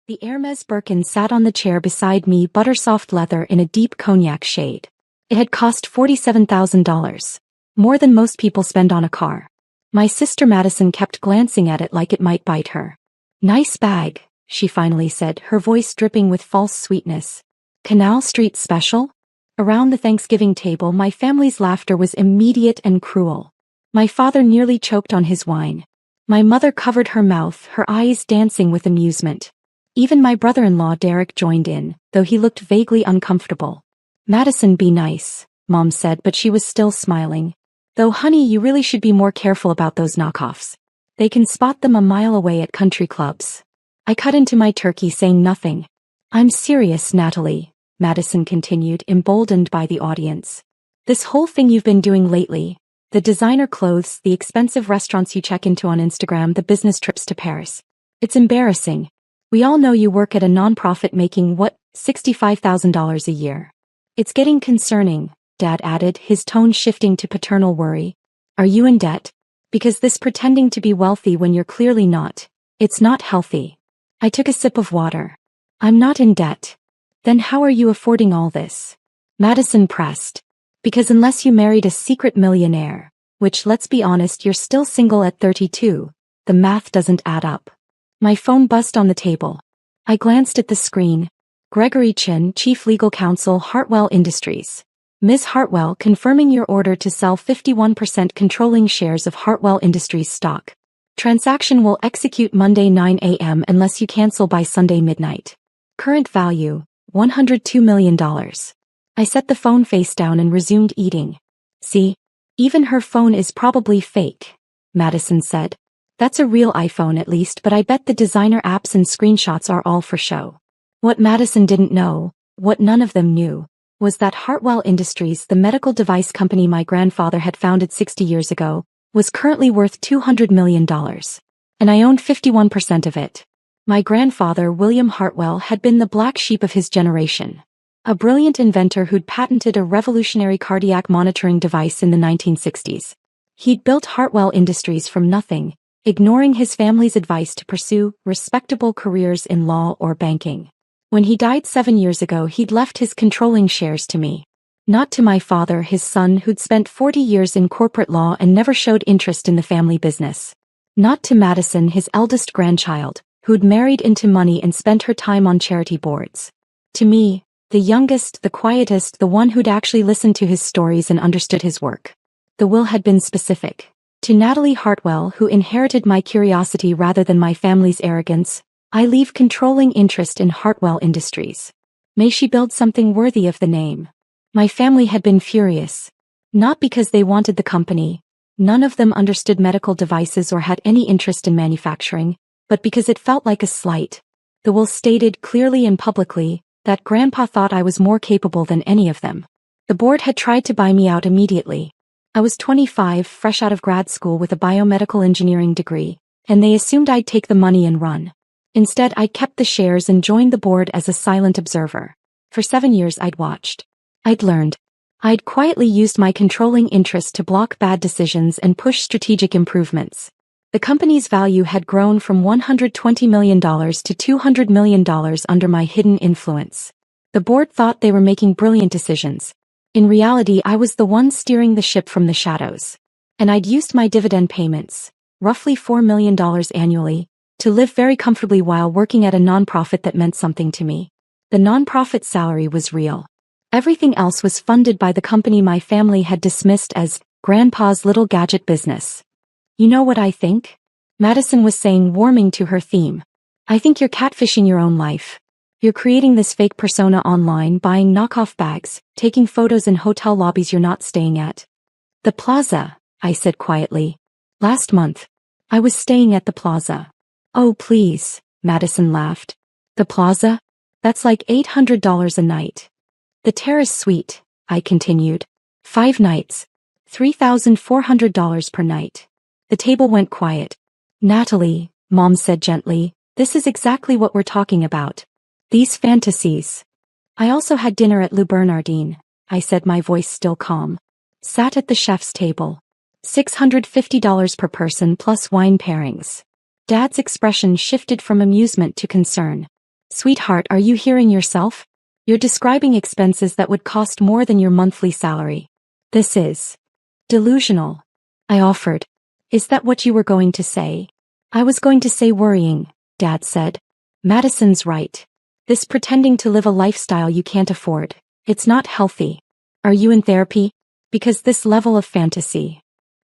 The Hermes Birkin sat on the chair beside me, butter-soft leather in a deep cognac shade. It had cost $47,000. More than most people spend on a car. My sister Madison kept glancing at it like it might bite her. "Nice bag," she finally said, her voice dripping with false sweetness. "Canal Street special?" Around the Thanksgiving table, my family's laughter was immediate and cruel. My father nearly choked on his wine. My mother covered her mouth, her eyes dancing with amusement. Even my brother-in-law Derek joined in, though he looked vaguely uncomfortable. "Madison, be nice," Mom said, but she was still smiling. "Though honey, you really should be more careful about those knockoffs. They can spot them a mile away at country clubs." I cut into my turkey, saying nothing. "I'm serious, Natalie," Madison continued, emboldened by the audience. "This whole thing you've been doing lately, the designer clothes, the expensive restaurants you check into on Instagram, the business trips to Paris. It's embarrassing. We all know you work at a nonprofit making, what, $65,000 a year. It's getting concerning," Dad added, his tone shifting to paternal worry. "Are you in debt? Because this pretending to be wealthy when you're clearly not, it's not healthy." I took a sip of water. "I'm not in debt. Then how are you affording all this?" Madison pressed. "Because unless you married a secret millionaire, which, let's be honest, you're still single at 32, the math doesn't add up." My phone buzzed on the table. I glanced at the screen. Gregory Chin, Chief Legal Counsel, Hartwell Industries. "Ms. Hartwell, confirming your order to sell 51% controlling shares of Hartwell Industries stock. Transaction will execute Monday 9 a.m. unless you cancel by Sunday midnight. Current value, $102 million. I set the phone face down and resumed eating. "See? Even her phone is probably fake," Madison said. "That's a real iPhone at least, but I bet the designer apps and screenshots are all for show." What Madison didn't know, what none of them knew, was that Hartwell Industries, the medical device company my grandfather had founded 60 years ago, was currently worth $200 million. And I owned 51% of it. My grandfather, William Hartwell, had been the black sheep of his generation. A brilliant inventor who'd patented a revolutionary cardiac monitoring device in the 1960s. He'd built Hartwell Industries from nothing, ignoring his family's advice to pursue respectable careers in law or banking. When he died 7 years ago, he'd left his controlling shares to me. Not to my father, his son, who'd spent 40 years in corporate law and never showed interest in the family business. Not to Madison, his eldest grandchild, who'd married into money and spent her time on charity boards. To me, the youngest, the quietest, the one who'd actually listened to his stories and understood his work. The will had been specific. To Natalie Hartwell, who inherited my curiosity rather than my family's arrogance, I leave controlling interest in Hartwell Industries. May she build something worthy of the name. My family had been furious. Not because they wanted the company. None of them understood medical devices or had any interest in manufacturing, but because it felt like a slight. The will stated clearly and publicly that Grandpa thought I was more capable than any of them. The board had tried to buy me out immediately. I was 25, fresh out of grad school with a biomedical engineering degree, and they assumed I'd take the money and run. Instead, I kept the shares and joined the board as a silent observer. For 7 years I'd watched. I'd learned. I'd quietly used my controlling interest to block bad decisions and push strategic improvements. The company's value had grown from $120 million to $200 million under my hidden influence. The board thought they were making brilliant decisions. In reality, I was the one steering the ship from the shadows. And I'd used my dividend payments, roughly $4 million annually, to live very comfortably while working at a nonprofit that meant something to me. The nonprofit salary was real. Everything else was funded by the company my family had dismissed as Grandpa's little gadget business. "You know what I think?" Madison was saying, warming to her theme. "I think you're catfishing your own life. You're creating this fake persona online, buying knockoff bags, taking photos in hotel lobbies you're not staying at." "The Plaza," I said quietly. "Last month. I was staying at the Plaza." "Oh please," Madison laughed. "The Plaza? That's like $800 a night." "The Terrace Suite," I continued. 5 nights. $3,400 per night." The table went quiet. "Natalie," Mom said gently, "this is exactly what we're talking about. These fantasies." "I also had dinner at Le Bernardin," I said, my voice still calm. "Sat at the chef's table. $650 per person plus wine pairings." Dad's expression shifted from amusement to concern. Sweetheart, are you hearing yourself? You're describing expenses that would cost more than your monthly salary. This is delusional. I offered. Is that what you were going to say? I was going to say worrying, Dad said. Madison's right. This pretending to live a lifestyle you can't afford. It's not healthy. Are you in therapy? Because this level of fantasy.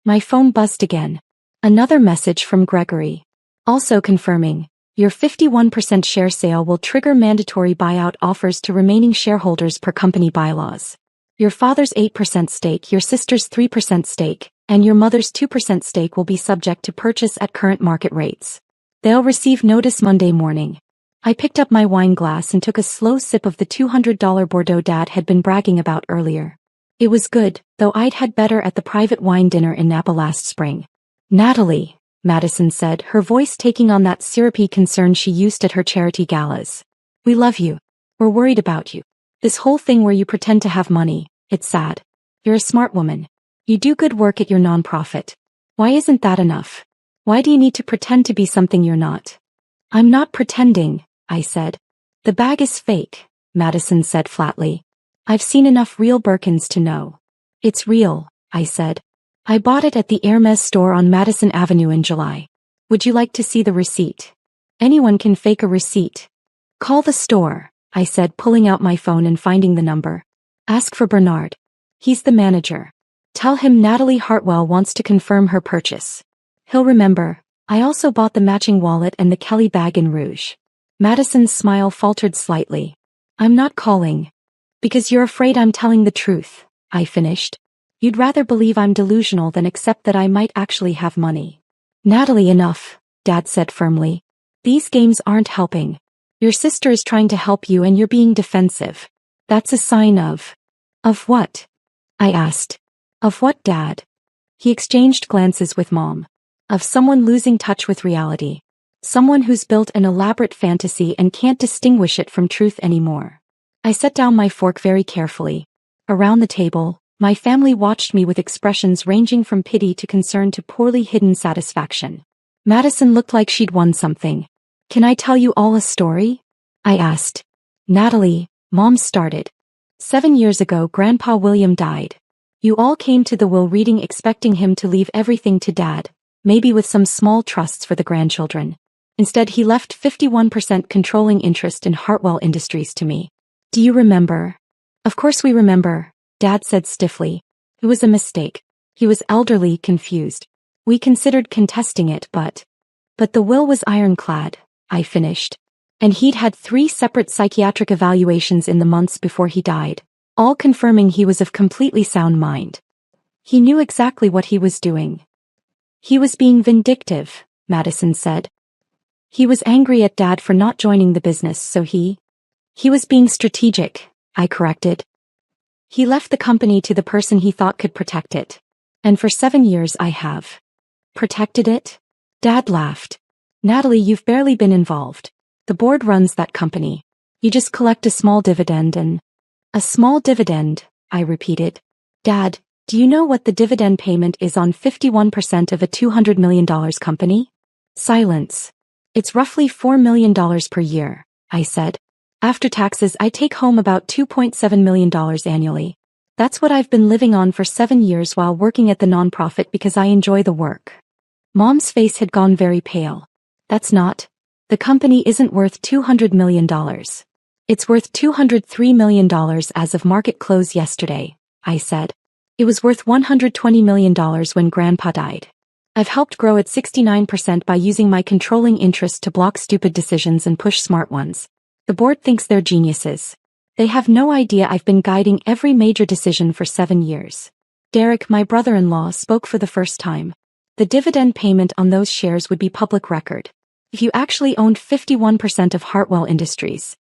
My phone buzzed again. Another message from Gregory. Also confirming, your 51% share sale will trigger mandatory buyout offers to remaining shareholders per company bylaws. Your father's 8% stake, your sister's 3% stake, and your mother's 2% stake will be subject to purchase at current market rates. They'll receive notice Monday morning. I picked up my wine glass and took a slow sip of the $200 Bordeaux Dad had been bragging about earlier. It was good, though I'd had better at the private wine dinner in Napa last spring. Natalie, Madison said, her voice taking on that syrupy concern she used at her charity galas. We love you. We're worried about you. This whole thing where you pretend to have money, it's sad. You're a smart woman. You do good work at your nonprofit. Why isn't that enough? Why do you need to pretend to be something you're not? I'm not pretending, I said. The bag is fake, Madison said flatly. I've seen enough real Birkins to know. It's real, I said. I bought it at the Hermes store on Madison Avenue in July. Would you like to see the receipt? Anyone can fake a receipt. Call the store, I said, pulling out my phone and finding the number. Ask for Bernard. He's the manager. Tell him Natalie Hartwell wants to confirm her purchase. He'll remember. I also bought the matching wallet and the Kelly bag in rouge. Madison's smile faltered slightly. I'm not calling. Because you're afraid I'm telling the truth, I finished. You'd rather believe I'm delusional than accept that I might actually have money. Natalie, enough, Dad said firmly. These games aren't helping. Your sister is trying to help you and you're being defensive. That's a sign of... Of what? I asked. Of what, Dad? He exchanged glances with Mom. Of someone losing touch with reality. Someone who's built an elaborate fantasy and can't distinguish it from truth anymore. I set down my fork very carefully. Around the table, my family watched me with expressions ranging from pity to concern to poorly hidden satisfaction. Madison looked like she'd won something. Can I tell you all a story? I asked. Natalie, Mom started. 7 years ago, Grandpa William died. You all came to the will reading expecting him to leave everything to Dad, maybe with some small trusts for the grandchildren. Instead, he left 51% controlling interest in Hartwell Industries to me. Do you remember? Of course we remember, Dad said stiffly. It was a mistake. He was elderly, confused. We considered contesting it, but the will was ironclad, I finished. And he'd had 3 separate psychiatric evaluations in the months before he died, all confirming he was of completely sound mind. He knew exactly what he was doing. He was being vindictive, Madison said. He was angry at Dad for not joining the business, so he was being strategic, I corrected. He left the company to the person he thought could protect it. And for 7 years I have protected it? Dad laughed. Natalie, you've barely been involved. The board runs that company. You just collect a small dividend and... A small dividend, I repeated. Dad, do you know what the dividend payment is on 51% of a $200 million company? Silence. It's roughly $4 million per year, I said. After taxes, I take home about $2.7 million annually. That's what I've been living on for 7 years while working at the nonprofit because I enjoy the work. Mom's face had gone very pale. That's not. The company isn't worth $200 million. It's worth $203 million as of market close yesterday, I said. It was worth $120 million when Grandpa died. I've helped grow it 69% by using my controlling interest to block stupid decisions and push smart ones. The board thinks they're geniuses. They have no idea I've been guiding every major decision for 7 years. Derek, my brother-in-law, spoke for the first time. The dividend payment on those shares would be public record. If you actually owned 51% of Hartwell Industries.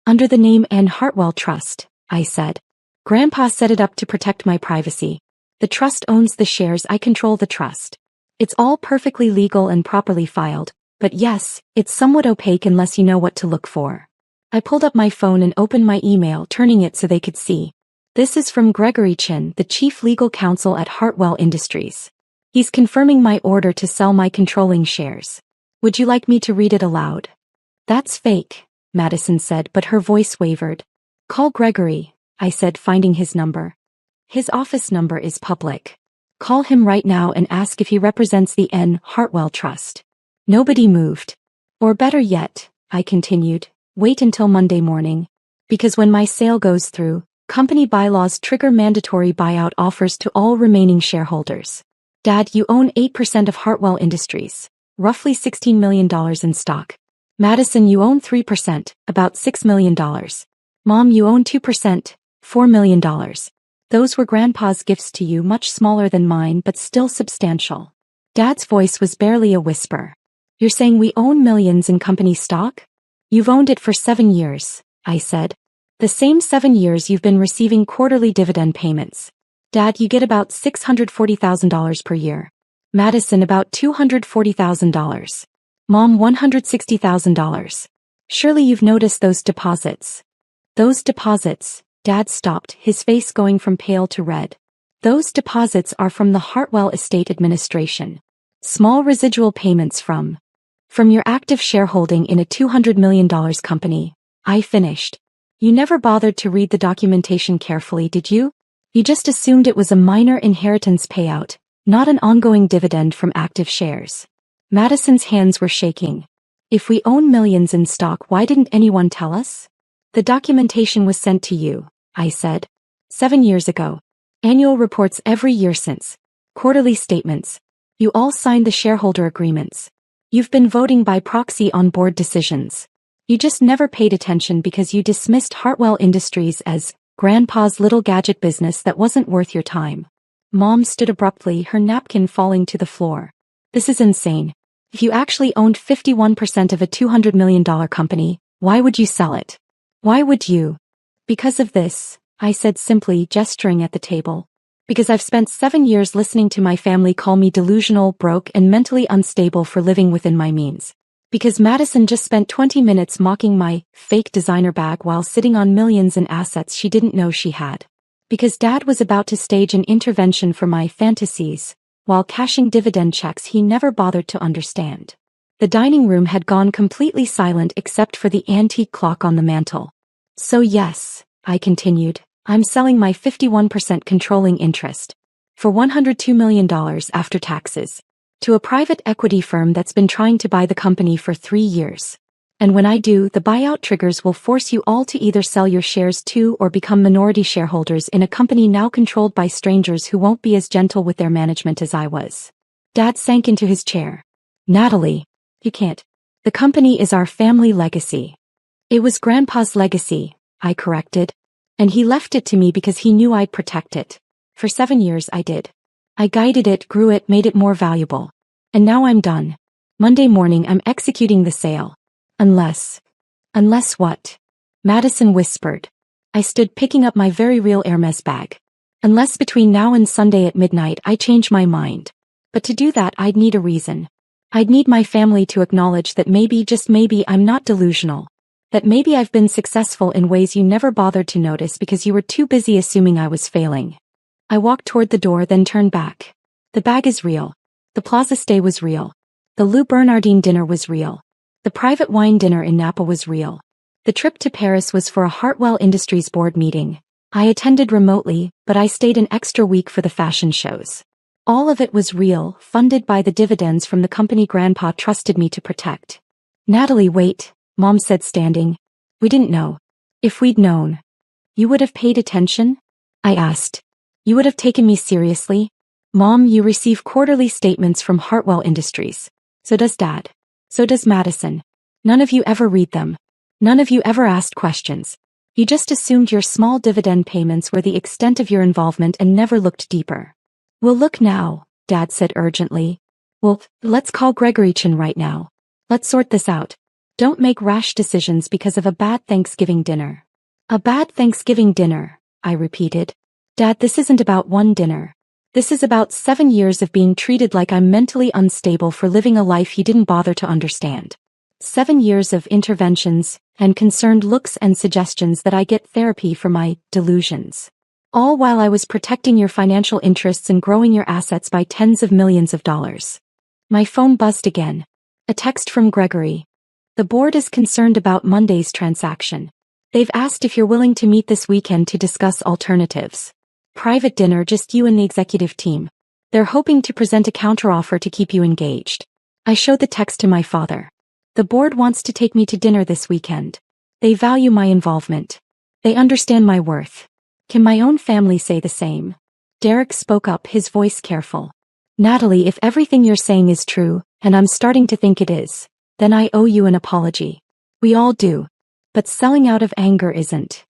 Under the name N. Hartwell Trust, I said. Grandpa set it up to protect my privacy. The trust owns the shares, I control the trust. It's all perfectly legal and properly filed, but yes, it's somewhat opaque unless you know what to look for. I pulled up my phone and opened my email, turning it so they could see. This is from Gregory Chin, the chief legal counsel at Hartwell Industries. He's confirming my order to sell my controlling shares. Would you like me to read it aloud? That's fake, Madison said, but her voice wavered. Call Gregory, I said, finding his number. His office number is public. Call him right now and ask if he represents the N. Hartwell Trust. Nobody moved. Or better yet, I continued, wait until Monday morning. Because when my sale goes through, company bylaws trigger mandatory buyout offers to all remaining shareholders. Dad, you own 8% of Hartwell Industries, roughly $16 million in stock. Madison, you own 3%, about $6 million. Mom, you own 2%, $4 million. Those were Grandpa's gifts to you, much smaller than mine but still substantial. Dad's voice was barely a whisper. You're saying we own millions in company stock? You've owned it for 7 years, I said. The same 7 years you've been receiving quarterly dividend payments. Dad, you get about $640,000 per year. Madison, about $240,000. Mom, $160,000. Surely you've noticed those deposits. Those deposits, Dad stopped, his face going from pale to red. Those deposits are from the Hartwell Estate Administration. Small residual payments from your active shareholding in a $200 million company, I finished. You never bothered to read the documentation carefully, did you? You just assumed it was a minor inheritance payout, not an ongoing dividend from active shares. Madison's hands were shaking. If we own millions in stock, why didn't anyone tell us? The documentation was sent to you, I said. 7 years ago. Annual reports every year since. Quarterly statements. You all signed the shareholder agreements. You've been voting by proxy on board decisions. You just never paid attention because you dismissed Hartwell Industries as Grandpa's little gadget business that wasn't worth your time. Mom stood abruptly, her napkin falling to the floor. This is insane. If you actually owned 51% of a $200 million company, why would you sell it? Why would you? Because of this, I said simply, gesturing at the table. Because I've spent 7 years listening to my family call me delusional, broke, and mentally unstable for living within my means. Because Madison just spent 20 minutes mocking my fake designer bag while sitting on millions in assets she didn't know she had. Because Dad was about to stage an intervention for my fantasies, while cashing dividend checks he never bothered to understand. The dining room had gone completely silent except for the antique clock on the mantel. So yes, I continued, I'm selling my 51% controlling interest for $102 million after taxes to a private equity firm that's been trying to buy the company for 3 years. And when I do, the buyout triggers will force you all to either sell your shares to or become minority shareholders in a company now controlled by strangers who won't be as gentle with their management as I was. Dad sank into his chair. Natalie, you can't. The company is our family legacy. It was Grandpa's legacy, I corrected. And he left it to me because he knew I'd protect it. For 7 years I did. I guided it, grew it, made it more valuable. And now I'm done. Monday morning I'm executing the sale. Unless what? Madison whispered. I stood picking up my very real Hermes bag. Unless between now and Sunday at midnight I change my mind. But to do that I'd need a reason. I'd need my family to acknowledge that maybe, just maybe, I'm not delusional. That maybe I've been successful in ways you never bothered to notice because you were too busy assuming I was failing. I walked toward the door, then turned back. The bag is real. The plaza stay was real. The Lou Bernardine dinner was real. The private wine dinner in Napa was real. The trip to Paris was for a Hartwell Industries board meeting. I attended remotely, but I stayed an extra week for the fashion shows. All of it was real, funded by the dividends from the company Grandpa trusted me to protect. Natalie, wait, Mom said, standing. We didn't know. If we'd known. You would have paid attention? I asked. You would have taken me seriously? Mom, you receive quarterly statements from Hartwell Industries. So does Dad. So does Madison. None of you ever read them. None of you ever asked questions. You just assumed your small dividend payments were the extent of your involvement and never looked deeper. We'll look now, Dad said urgently. Well, let's call Gregory Chin right now. Let's sort this out. Don't make rash decisions because of a bad Thanksgiving dinner. A bad Thanksgiving dinner, I repeated. Dad, this isn't about one dinner. This is about 7 years of being treated like I'm mentally unstable for living a life you didn't bother to understand. 7 years of interventions and concerned looks and suggestions that I get therapy for my delusions. All while I was protecting your financial interests and growing your assets by tens of millions of dollars. My phone buzzed again. A text from Gregory. The board is concerned about Monday's transaction. They've asked if you're willing to meet this weekend to discuss alternatives. Private dinner, just you and the executive team. They're hoping to present a counteroffer to keep you engaged. I showed the text to my father. The board wants to take me to dinner this weekend. They value my involvement. They understand my worth. Can my own family say the same? Derek spoke up, his voice careful. Natalie, if everything you're saying is true, and I'm starting to think it is, then I owe you an apology. We all do. But selling out of anger isn't.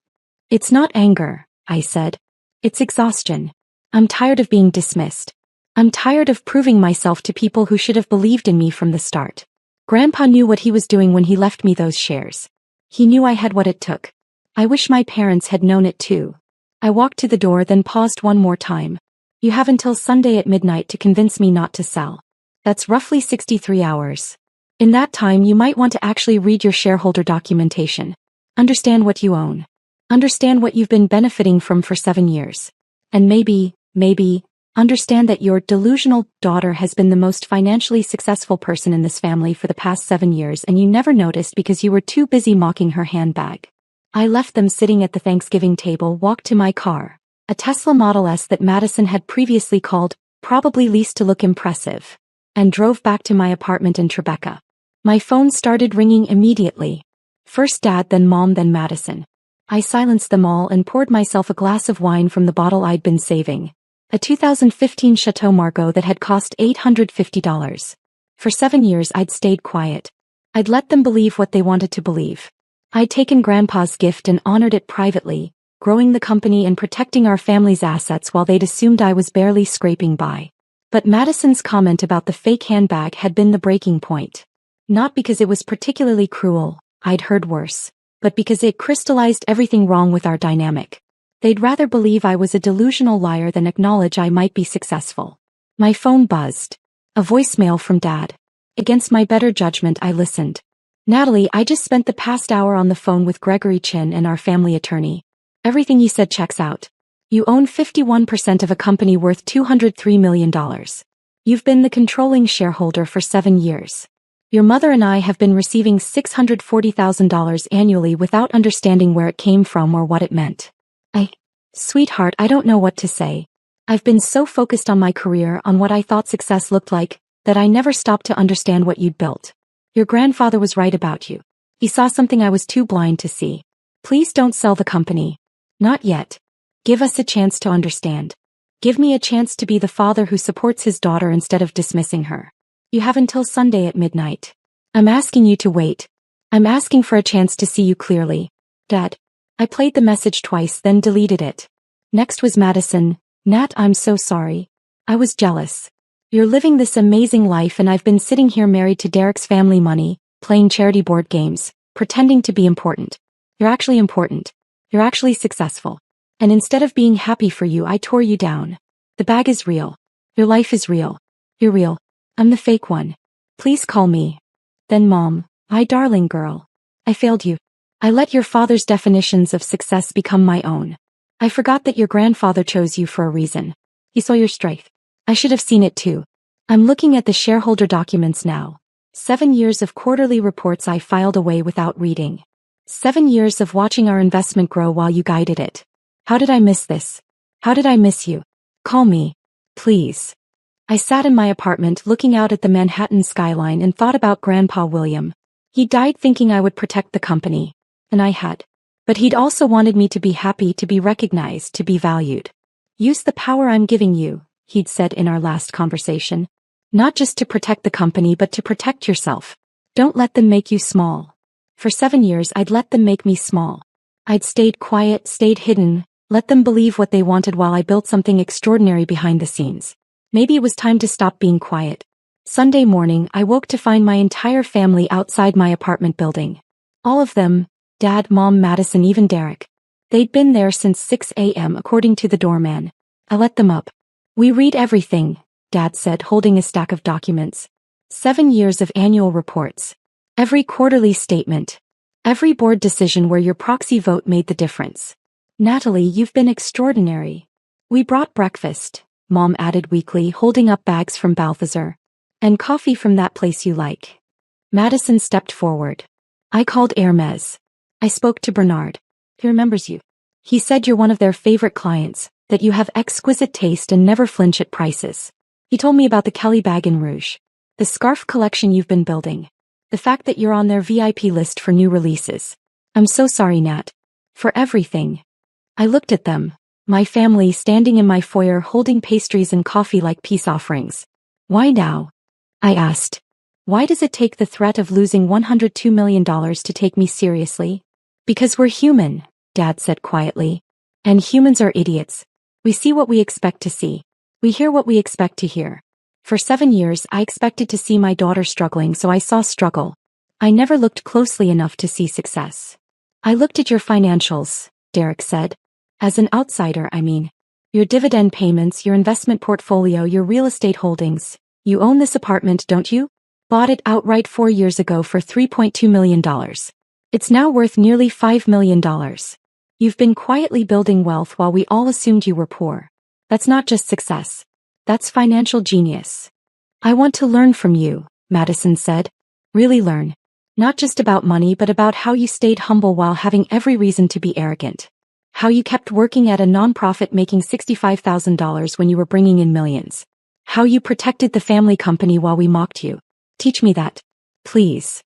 It's not anger, I said. It's exhaustion. I'm tired of being dismissed. I'm tired of proving myself to people who should have believed in me from the start. Grandpa knew what he was doing when he left me those shares. He knew I had what it took. I wish my parents had known it too. I walked to the door, then paused one more time. You have until Sunday at midnight to convince me not to sell. That's roughly 63 hours. In that time, you might want to actually read your shareholder documentation. Understand what you own. Understand what you've been benefiting from for 7 years. And maybe, understand that your delusional daughter has been the most financially successful person in this family for the past 7 years, and you never noticed because you were too busy mocking her handbag. I left them sitting at the Thanksgiving table, walked to my car, a Tesla Model S that Madison had previously called, probably leased to look impressive, and drove back to my apartment in Tribeca. My phone started ringing immediately. First Dad, then Mom, then Madison. I silenced them all and poured myself a glass of wine from the bottle I'd been saving. A 2015 Chateau Margaux that had cost $850. For 7 years I'd stayed quiet. I'd let them believe what they wanted to believe. I'd taken Grandpa's gift and honored it privately, growing the company and protecting our family's assets while they'd assumed I was barely scraping by. But Madison's comment about the fake handbag had been the breaking point. Not because it was particularly cruel, I'd heard worse, but because it crystallized everything wrong with our dynamic. They'd rather believe I was a delusional liar than acknowledge I might be successful. My phone buzzed. A voicemail from Dad. Against my better judgment, I listened. Natalie, I just spent the past hour on the phone with Gregory Chin and our family attorney. Everything you said checks out. You own 51% of a company worth $203 million. You've been the controlling shareholder for 7 years. Your mother and I have been receiving $640,000 annually without understanding where it came from or what it meant. Sweetheart, I don't know what to say. I've been so focused on my career, on what I thought success looked like, that I never stopped to understand what you'd built. Your grandfather was right about you. He saw something I was too blind to see. Please don't sell the company. Not yet. Give us a chance to understand. Give me a chance to be the father who supports his daughter instead of dismissing her. You have until Sunday at midnight. I'm asking you to wait. I'm asking for a chance to see you clearly. Dad. I played the message twice, then deleted it. Next was Madison. Nat, I'm so sorry. I was jealous. You're living this amazing life and I've been sitting here married to Derek's family money, playing charity board games, pretending to be important. You're actually important. You're actually successful. And instead of being happy for you, I tore you down. The bag is real. Your life is real. You're real. I'm the fake one. Please call me. Then Mom, darling girl. I failed you. I let your father's definitions of success become my own. I forgot that your grandfather chose you for a reason. He saw your strength. I should have seen it too. I'm looking at the shareholder documents now. 7 years of quarterly reports I filed away without reading. 7 years of watching our investment grow while you guided it. How did I miss this? How did I miss you? Call me. Please. I sat in my apartment looking out at the Manhattan skyline and thought about Grandpa William. He died thinking I would protect the company. And I had. But he'd also wanted me to be happy, to be recognized, to be valued. Use the power I'm giving you, he'd said in our last conversation. Not just to protect the company, but to protect yourself. Don't let them make you small. For 7 years I'd let them make me small. I'd stayed quiet, stayed hidden, let them believe what they wanted while I built something extraordinary behind the scenes. Maybe it was time to stop being quiet. Sunday morning I woke to find my entire family outside my apartment building. All of them. Dad, Mom, Madison, even Derek. They'd been there since 6 a.m. according to the doorman. I let them up. We read everything, Dad said, holding a stack of documents. 7 years of annual reports. Every quarterly statement. Every board decision where your proxy vote made the difference. Natalie, you've been extraordinary. We brought breakfast, Mom added weakly, holding up bags from Balthazar. And coffee from that place you like. Madison stepped forward. I called Hermes. I spoke to Bernard. He remembers you. He said you're one of their favorite clients, that you have exquisite taste and never flinch at prices. He told me about the Kelly bag in Rouge, the scarf collection you've been building, the fact that you're on their VIP list for new releases. I'm so sorry, Nat. For everything. I looked at them, my family standing in my foyer holding pastries and coffee like peace offerings. Why now? I asked. Why does it take the threat of losing $102 million to take me seriously? Because we're human, Dad said quietly. And humans are idiots. We see what we expect to see. We hear what we expect to hear. For 7 years I expected to see my daughter struggling, so I saw struggle. I never looked closely enough to see success. I looked at your financials, Derek said. As an outsider, I mean. Your dividend payments, your investment portfolio, your real estate holdings. You own this apartment, don't you? Bought it outright 4 years ago for $3.2 million. It's now worth nearly $5 million. You've been quietly building wealth while we all assumed you were poor. That's not just success. That's financial genius. I want to learn from you, Madison said. Really learn. Not just about money but about how you stayed humble while having every reason to be arrogant. How you kept working at a nonprofit making $65,000 when you were bringing in millions. How you protected the family company while we mocked you. Teach me that. Please.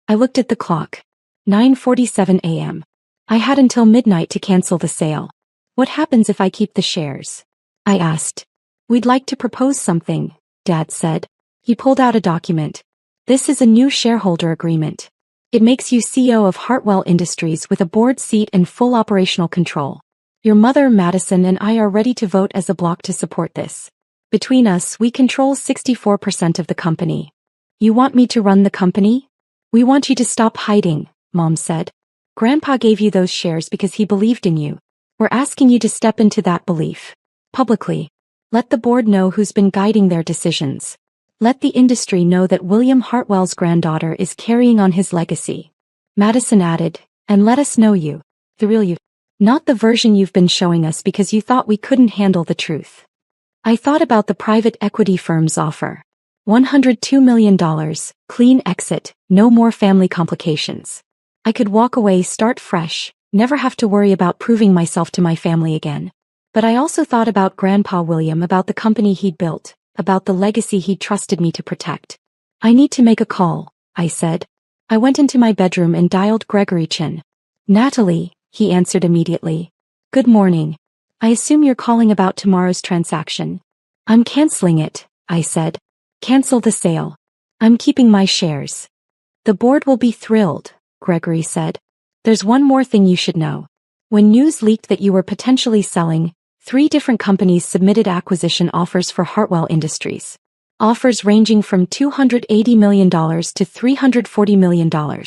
I looked at the clock. 9:47 a.m. I had until midnight to cancel the sale. What happens if I keep the shares? I asked. We'd like to propose something, Dad said. He pulled out a document. This is a new shareholder agreement. It makes you CEO of Hartwell Industries with a board seat and full operational control. Your mother, Madison, and I are ready to vote as a bloc to support this. Between us, we control 64% of the company. You want me to run the company? We want you to stop hiding, Mom said. Grandpa gave you those shares because he believed in you. We're asking you to step into that belief. Publicly. Let the board know who's been guiding their decisions. Let the industry know that William Hartwell's granddaughter is carrying on his legacy. Madison added, and let us know you. The real you. Not the version you've been showing us because you thought we couldn't handle the truth. I thought about the private equity firm's offer. $102 million, clean exit, no more family complications. I could walk away, start fresh, never have to worry about proving myself to my family again. But I also thought about Grandpa William, about the company he'd built, about the legacy he'd trusted me to protect. I need to make a call, I said. I went into my bedroom and dialed Gregory Chin. Natalie, he answered immediately. Good morning. I assume you're calling about tomorrow's transaction. I'm canceling it, I said. Cancel the sale. I'm keeping my shares. The board will be thrilled, Gregory said. There's one more thing you should know. When news leaked that you were potentially selling, 3 different companies submitted acquisition offers for Hartwell Industries. Offers ranging from $280 million to $340 million.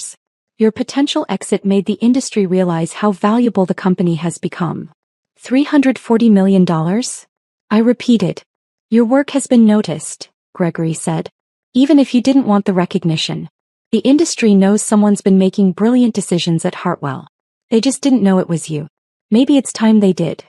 Your potential exit made the industry realize how valuable the company has become. $340 million? I repeated. Your work has been noticed, Gregory said. Even if you didn't want the recognition. The industry knows someone's been making brilliant decisions at Hartwell. They just didn't know it was you. Maybe it's time they did.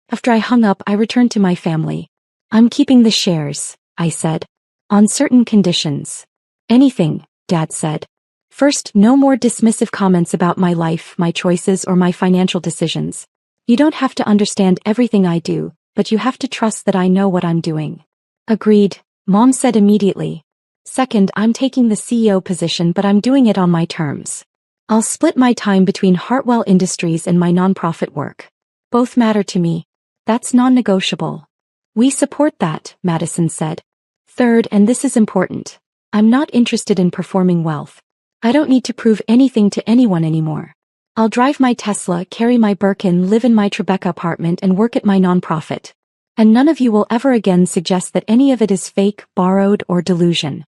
After I hung up, I returned to my family. I'm keeping the shares, I said. On certain conditions. Anything, Dad said. First, no more dismissive comments about my life, my choices, or my financial decisions. You don't have to understand everything I do, but you have to trust that I know what I'm doing. Agreed, Mom said immediately. Second, I'm taking the CEO position, but I'm doing it on my terms. I'll split my time between Hartwell Industries and my nonprofit work. Both matter to me. That's non-negotiable. We support that, Madison said. Third, and this is important. I'm not interested in performing wealth. I don't need to prove anything to anyone anymore. I'll drive my Tesla, carry my Birkin, live in my Tribeca apartment, and work at my nonprofit. And none of you will ever again suggest that any of it is fake, borrowed, or delusion.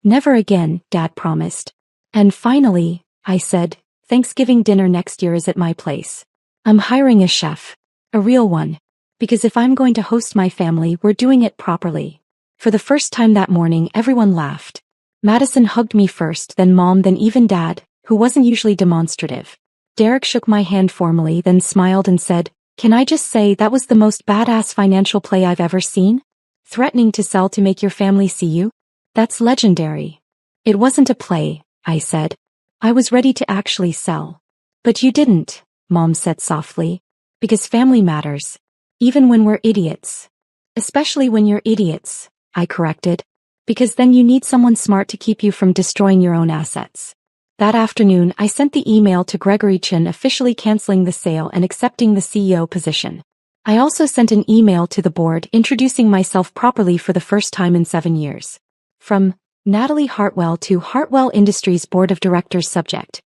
Never again, Dad promised. And finally, I said, Thanksgiving dinner next year is at my place. I'm hiring a chef. A real one. Because if I'm going to host my family, we're doing it properly. For the first time that morning, everyone laughed. Madison hugged me first, then Mom, then even Dad, who wasn't usually demonstrative. Derek shook my hand formally, then smiled and said, Can I just say that was the most badass financial play I've ever seen? Threatening to sell to make your family see you? That's legendary. It wasn't a play, I said. I was ready to actually sell. But you didn't, Mom said softly. Because family matters. Even when we're idiots. Especially when you're idiots, I corrected. Because then you need someone smart to keep you from destroying your own assets. That afternoon, I sent the email to Gregory Chen officially canceling the sale and accepting the CEO position. I also sent an email to the board introducing myself properly for the first time in 7 years. From Natalie Hartwell to Hartwell Industries Board of Directors subject.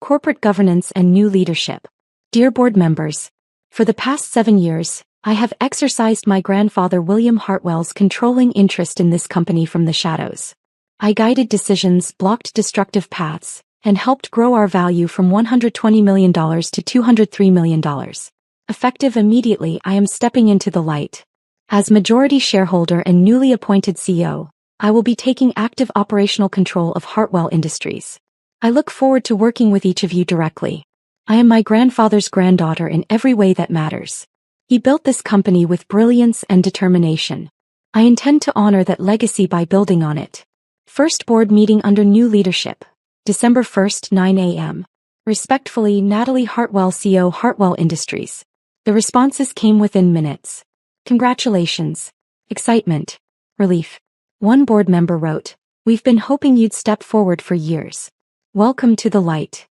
Corporate governance and new leadership. Dear board members, for the past 7 years, I have exercised my grandfather William Hartwell's controlling interest in this company from the shadows. I guided decisions, blocked destructive paths, and helped grow our value from $120 million to $203 million. Effective immediately, I am stepping into the light. As majority shareholder and newly appointed CEO, I will be taking active operational control of Hartwell Industries. I look forward to working with each of you directly. I am my grandfather's granddaughter in every way that matters. He built this company with brilliance and determination. I intend to honor that legacy by building on it. First board meeting under new leadership. December 1st, 9 a.m. Respectfully, Natalie Hartwell, CEO, Hartwell Industries. The responses came within minutes. Congratulations. Excitement. Relief. One board member wrote, "We've been hoping you'd step forward for years. Welcome to the light."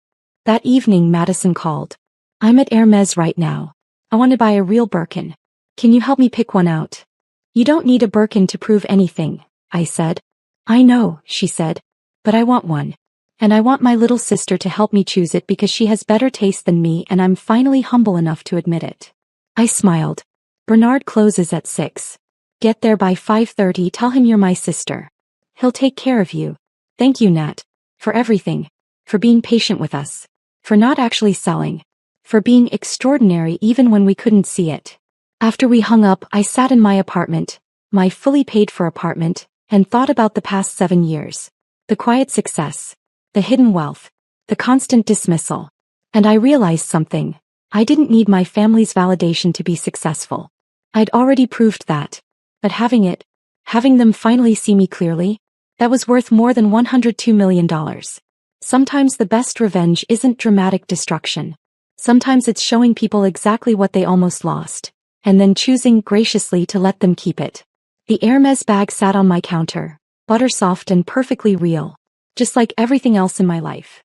That evening, Madison called. "I'm at Hermes right now. I want to buy a real Birkin. Can you help me pick one out?" "You don't need a Birkin to prove anything," I said. "I know," she said. "But I want one. And I want my little sister to help me choose it because she has better taste than me and I'm finally humble enough to admit it." I smiled. "Bernard closes at 6. Get there by 5:30, tell him you're my sister. He'll take care of you. Thank you, Nat. For everything. For being patient with us. For not actually selling. For being extraordinary even when we couldn't see it." After we hung up, I sat in my apartment, my fully paid for apartment, and thought about the past 7 years. The quiet success. The hidden wealth. The constant dismissal. And I realized something. I didn't need my family's validation to be successful. I'd already proved that. But having them finally see me clearly, that was worth more than $102 million. Sometimes the best revenge isn't dramatic destruction. Sometimes it's showing people exactly what they almost lost, and then choosing graciously to let them keep it. The Hermes bag sat on my counter, butter soft and perfectly real, just like everything else in my life.